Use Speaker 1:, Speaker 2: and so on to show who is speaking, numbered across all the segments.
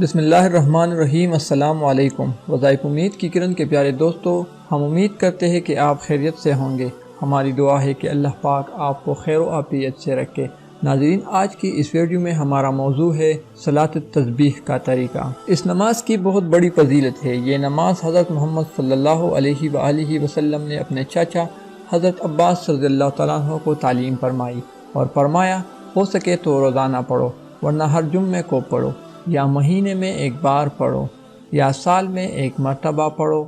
Speaker 1: بسم اللہ الرحمن الرحیم۔ السلام علیکم۔ وظائف امید کی کرن کے پیارے دوستو، ہم امید کرتے ہیں کہ آپ خیریت سے ہوں گے۔ ہماری دعا ہے کہ اللہ پاک آپ کو خیر و عافیت سے رکھے۔ ناظرین، آج کی اس ویڈیو میں ہمارا موضوع ہے صلاۃ التسبیح کا طریقہ۔ اس نماز کی بہت بڑی فضیلت ہے۔ یہ نماز حضرت محمد صلی اللہ علیہ وآلہ وسلم نے اپنے چاچا حضرت عباس رضی اللہ تعالیٰ عنہ کو تعلیم فرمائی اور فرمایا، ہو سکے تو روزانہ پڑھو، ورنہ ہر جمعے کو پڑھو، یا مہینے میں ایک بار پڑھو، یا سال میں ایک مرتبہ پڑھو،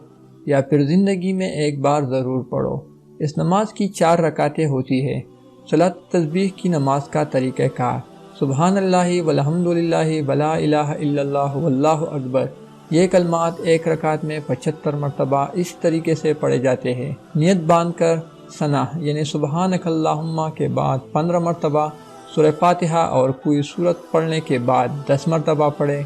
Speaker 1: یا پھر زندگی میں ایک بار ضرور پڑھو۔ اس نماز کی 4 رکعتیں ہوتی ہے۔ صلاۃ التسبیح کی نماز کا طریقہ کار: سبحان اللہ والحمد للہ ولا الہ الا اللہ واللہ اکبر، یہ کلمات ایک رکعت میں 75 مرتبہ اس طریقے سے پڑھے جاتے ہیں۔ نیت باندھ کر ثنا یعنی سبحانک اللہم کے بعد 15 مرتبہ سورہ فاتحہ اور کوئی سورت پڑھنے کے بعد 10 مرتبہ پڑھے۔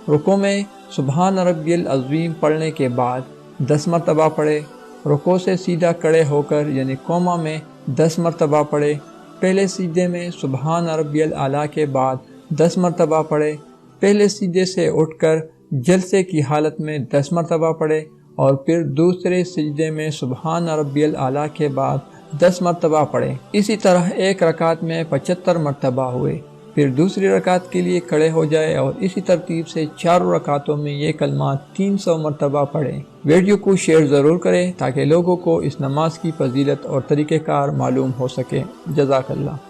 Speaker 1: رکوع میں سبحان ربی العظیم پڑھنے کے بعد 10 مرتبہ پڑھے۔ رکوع سے سیدھا کھڑے ہو کر یعنی قوما میں 10 مرتبہ پڑھے۔ پہلے سجدے میں سبحان ربی الاعلیٰ کے بعد 10 مرتبہ پڑھے۔ پہلے سجدے سے اٹھ کر جلسے کی حالت میں 10 مرتبہ پڑھے، اور پھر دوسرے سجدے میں سبحان ربی الاعلیٰ کے بعد 10 مرتبہ پڑھے۔ اسی طرح ایک رکعت میں 75 مرتبہ ہوئے۔ پھر دوسری رکعت کے لیے کھڑے ہو جائے اور اسی ترتیب سے 4 رکعتوں میں یہ کلمات 300 مرتبہ پڑھیں۔ ویڈیو کو شیئر ضرور کریں تاکہ لوگوں کو اس نماز کی فضیلت اور طریقہ کار معلوم ہو سکے۔ جزاک اللہ۔